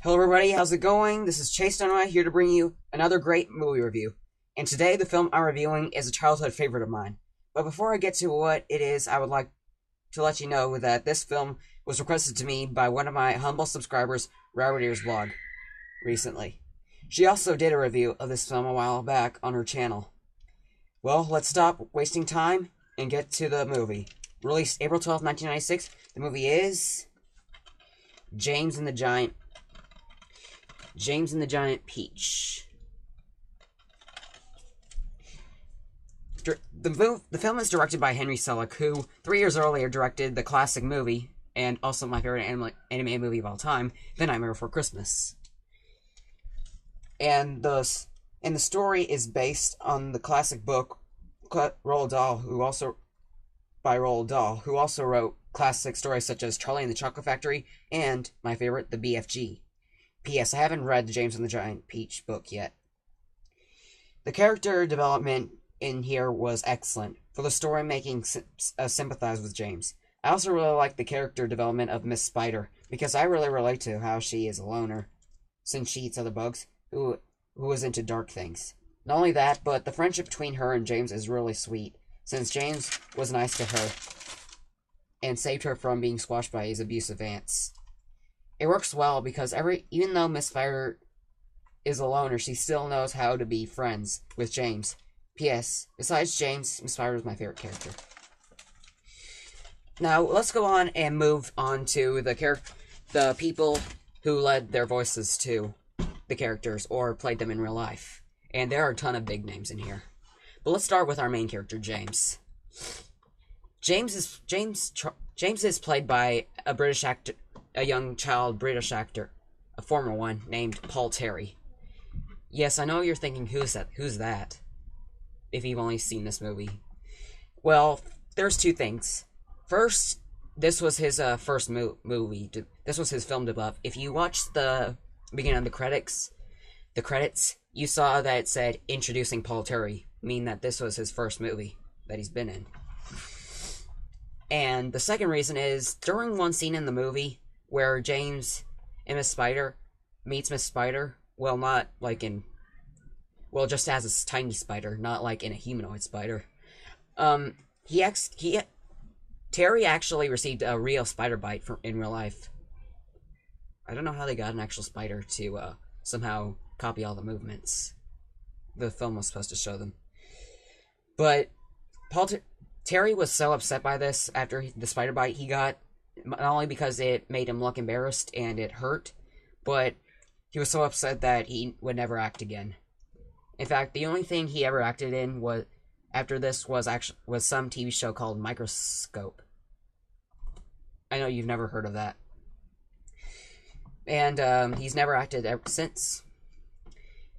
Hello everybody, how's it going? This is Chase Dunaway here to bring you another great movie review. And today the film I'm reviewing is a childhood favorite of mine. But before I get to what it is, I would like to let you know that this film was requested to me by one of my humble subscribers, Rabbit Ears Vlog, recently. She also did a review of this film a while back on her channel. Well, let's stop wasting time and get to the movie. Released April 12th, 1996, the movie is James and the Giant Peach. The film is directed by Henry Selick, who 3 years earlier directed the classic movie, and also my favorite animated movie of all time, The Nightmare Before Christmas. And the story is based on the classic book Roald Dahl, who also wrote classic stories such as Charlie and the Chocolate Factory and my favorite, The BFG. P.S. I haven't read the James and the Giant Peach book yet. The character development in here was excellent, for the story making sympathize with James. I also really like the character development of Miss Spider, because I really relate to how she is a loner, since she eats other bugs, who is into dark things. Not only that, but the friendship between her and James is really sweet, since James was nice to her, and saved her from being squashed by his abusive aunts. It works well because even though Miss Spider is a loner, she still knows how to be friends with James. P.S. Besides James, Miss Spider is my favorite character. Now, let's go on and move on to the people who led their voices to the characters or played them in real life. And there are a ton of big names in here. But let's start with our main character, James. James is played by a British actor, a young child British actor, a former one, named Paul Terry. Yes, I know you're thinking, who's that? If you've only seen this movie. Well, there's two things. First, this was his first movie. This was his film debut. If you watch the beginning of the credits, you saw that it said, introducing Paul Terry, meaning that this was his first movie that he's been in. And the second reason is, during one scene in the movie, where James and Miss Spider meets Miss Spider, well, not like in... well, just as a tiny spider, not like in a humanoid spider. Terry actually received a real spider bite in real life. I don't know how they got an actual spider to somehow copy all the movements. The film was supposed to show them. But Terry was so upset by this after the spider bite he got, not only because it made him look embarrassed and it hurt, but he was so upset that he would never act again. In fact, the only thing he ever acted in was some TV show called Microscope. I know you've never heard of that. And he's never acted ever since.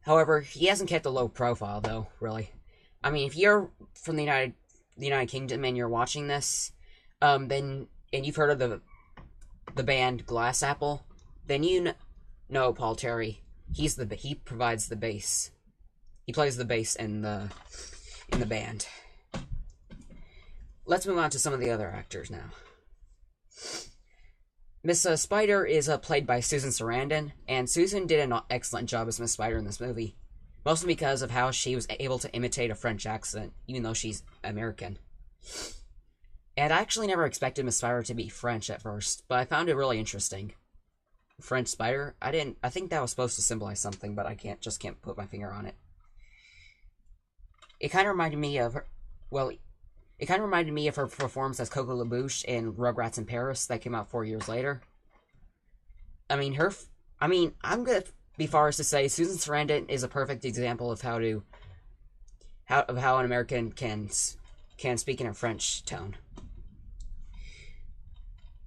However, he hasn't kept a low profile, though, really. I mean, if you're from the United Kingdom and you're watching this, and you've heard of the band Glass Apple, then you know Paul Terry. He provides the bass. He plays the bass in the band. Let's move on to some of the other actors now. Miss Spider is played by Susan Sarandon, and Susan did an excellent job as Miss Spider in this movie, mostly because of how she was able to imitate a French accent, even though she's American. And I actually never expected Miss Spider to be French at first, but I found it really interesting. French Spider? I think that was supposed to symbolize something, but I can't put my finger on it. It kind of reminded me of her performance as Coco LaBouche in Rugrats in Paris that came out 4 years later. I'm gonna be far as to say Susan Sarandon is a perfect example of how an American can speak in a French tone.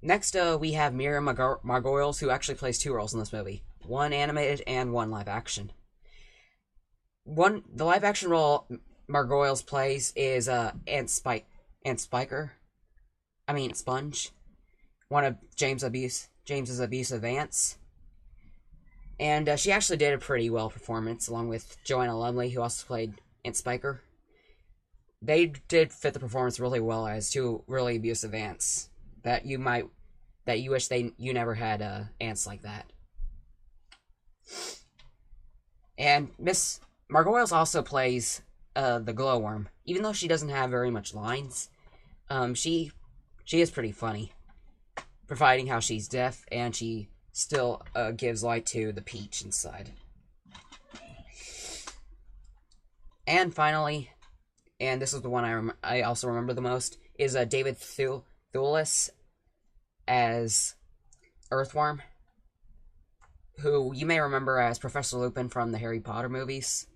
Next, we have Miriam Margolyes, who actually plays two roles in this movie, one animated and one live action. The live action role Margolyes plays is Aunt Sponge, one of James's abusive aunts. And she actually did a pretty well performance, along with Joanna Lumley, who also played Aunt Spiker. They did fit the performance really well as two really abusive aunts that you wish you never had aunts like that. And Miss Margoyles also plays the glowworm. Even though she doesn't have very much lines, she is pretty funny, providing how she's deaf and she still gives light to the peach inside. And finally, and this is the one I also remember the most, is David Thewlis as Earthworm, who you may remember as Professor Lupin from the Harry Potter movies.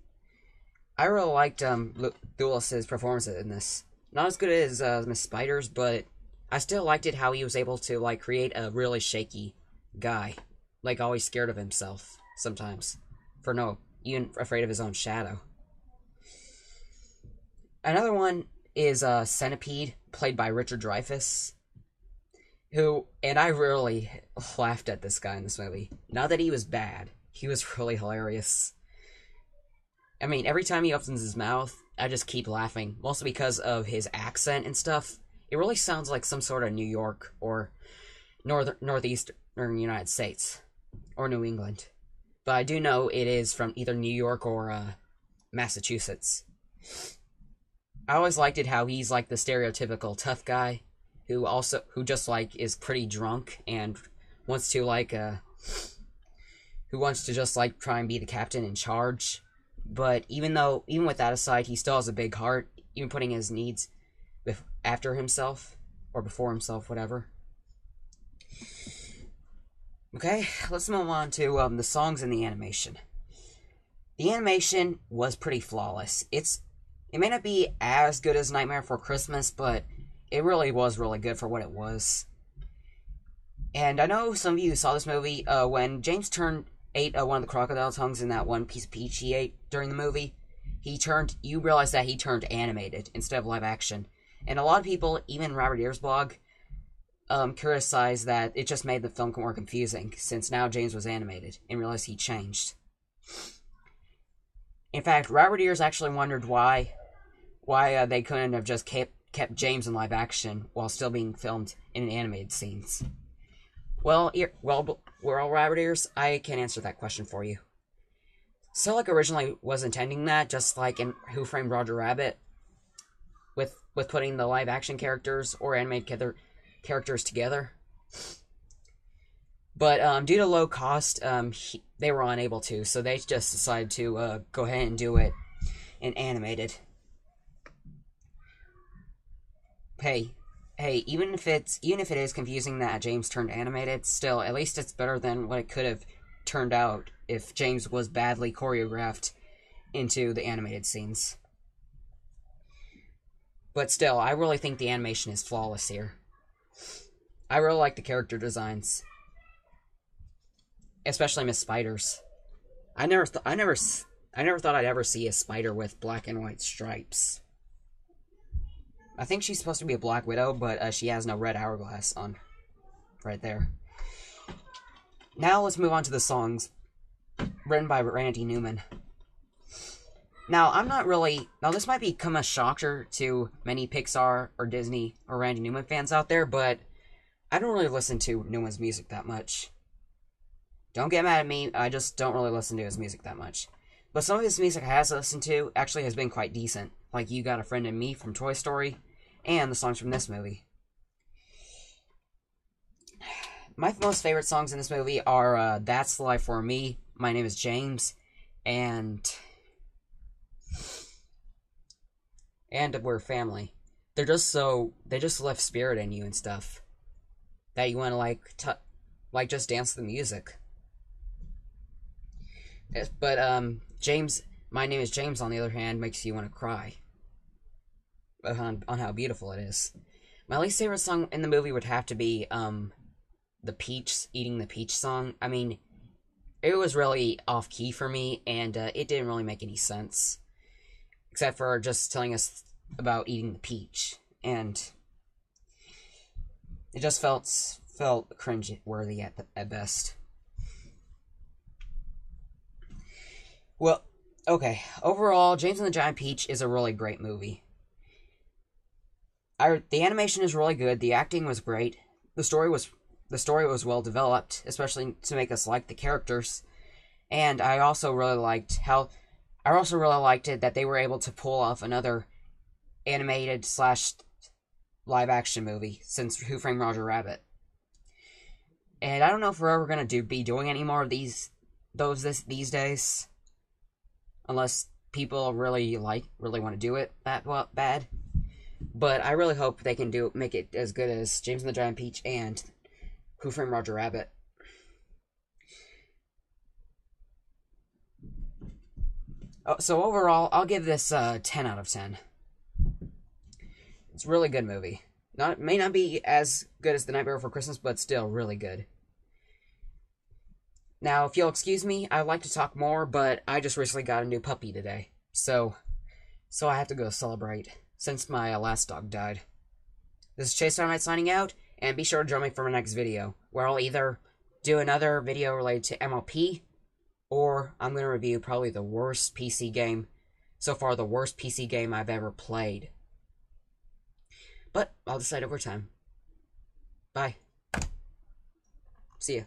I really liked Thewlis' performance in this. Not as good as Miss Spiders, but I still liked it how he was able to like create a really shaky guy, like always scared of himself sometimes, even afraid of his own shadow. Another one is Centipede, played by Richard Dreyfuss, and I really laughed at this guy in this movie. Not that he was bad, he was really hilarious. I mean, every time he opens his mouth, I just keep laughing, mostly because of his accent and stuff. It really sounds like some sort of New York or northeastern United States or New England. But I do know it is from either New York or Massachusetts. I always liked it how he's like the stereotypical tough guy who just like is pretty drunk and wants to just like try and be the captain in charge. But even with that aside, he still has a big heart, even putting his needs after himself or before himself, whatever. Okay, let's move on to the songs and the animation. The animation was pretty flawless. It may not be as good as Nightmare Before Christmas, but it really was really good for what it was. And I know some of you saw this movie when James ate one of the crocodile tongues in that one piece of peach he ate during the movie. You realize that he turned animated instead of live action. And a lot of people, even Robert Ears blog, criticized that it just made the film more confusing, since now James was animated, and realized he changed. In fact, Robert Ears actually wondered why they couldn't have just kept James in live action while still being filmed in animated scenes. Well, Robert Ears, I can answer that question for you. Selleck originally was intending that, just like in Who Framed Roger Rabbit, with putting the live action characters or animated characters together. But due to low cost, they were unable to, so they just decided to go ahead and do it in animated. Hey, even if it is confusing that James turned animated, still, at least it's better than what it could have turned out if James was badly choreographed into the animated scenes. But still, I really think the animation is flawless here. I really like the character designs, especially Miss Spiders. I never thought I'd ever see a spider with black and white stripes. I think she's supposed to be a Black Widow, but she has no red hourglass on right there. Now let's move on to the songs written by Randy Newman. Now, this might become a shocker to many Pixar or Disney or Randy Newman fans out there, but I don't really listen to Newman's music that much. Don't get mad at me, I just don't really listen to his music that much. But some of his music I have listened to actually has been quite decent, like You Got a Friend in Me from Toy Story, and the songs from this movie. My most favorite songs in this movie are That's the Life for Me, My Name is James, and We're Family. They just left spirit in you and stuff that you want to just dance to the music. But James, My Name is James, on the other hand, makes you want to cry on how beautiful it is. My least favorite song in the movie would have to be the Eating the Peach song. I mean, it was really off key for me, and it didn't really make any sense, except for just telling us about eating the peach, and it just felt cringe-worthy at best. Well, okay. Overall, James and the Giant Peach is a really great movie. The animation is really good. The acting was great. The story was well developed, especially to make us like the characters. And I also really liked it that they were able to pull off another animated slash live action movie since Who Framed Roger Rabbit. And I don't know if we're ever gonna be doing any more of these days, unless people really want to do it that bad. But I really hope they can make it as good as James and the Giant Peach and Who Framed Roger Rabbit. So overall, I'll give this 10 out of 10. It's a really good movie. May not be as good as The Nightmare Before Christmas, but still really good. Now, if you'll excuse me, I'd like to talk more, but I just recently got a new puppy today. So I have to go celebrate, since my last dog died. This is Chase Dynamite signing out, and be sure to join me for my next video, where I'll either do another video related to MLP, or I'm going to review probably the worst PC game, so far the worst PC game I've ever played. But I'll decide over time. Bye. See ya.